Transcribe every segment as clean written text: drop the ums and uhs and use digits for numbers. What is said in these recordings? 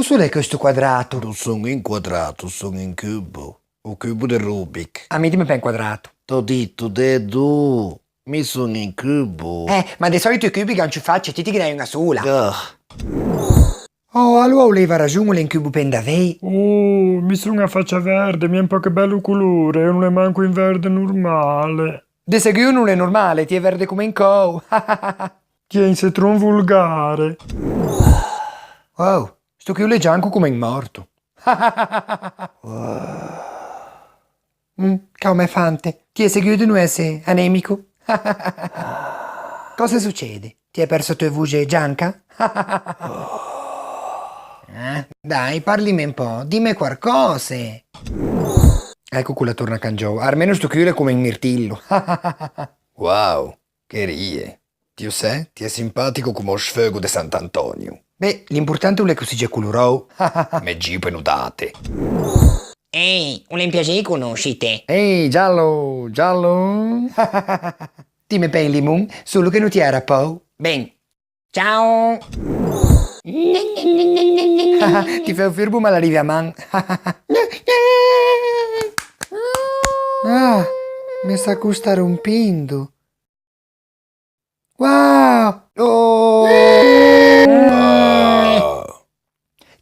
Cos'è questo quadrato? Non sono inquadrato, sono in cubo. O cubo di Rubik. A me dimmi per quadrato. T'ho detto, Dedu, mi sono in cubo. Ma di solito i cubi che non ci faccio, ti ne hai una sola. Ah, Oh, allora voleva ragione in cubo per davvero. Oh, mi sono una faccia verde, mi è un po' che bello colore, non è manco in verde normale. De sicuro non è normale, ti è verde come in co. Tieni se tron vulgare. Oh, sto chiuso gianco come in morto. Come fante? Ti è seguito un essere anemico? Cosa succede? Ti hai perso tue voce gianca? Dai, parlami un po', dimmi qualcosa. Ecco quella torna a cangiò, almeno sto chiuso come in mirtillo. wow, che rie. Ti sai? Ti è simpatico come lo sfogo di Sant'Antonio. Beh, l'importante è che si sia colorò. Me gipe nudate. Ehi, un piace conoscite? Ehi, giallo, giallo. Dimmi per il limone, solo che non ti era po'. Ben, ciao! Ti fai un firbo ma l'arrivi a man. Mi sta custa rompendo. Wow! Oh!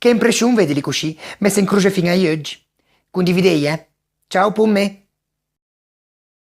Che impressione vedi così? Messa in croce fino a oggi. Condividi, eh? Ciao, Pomme.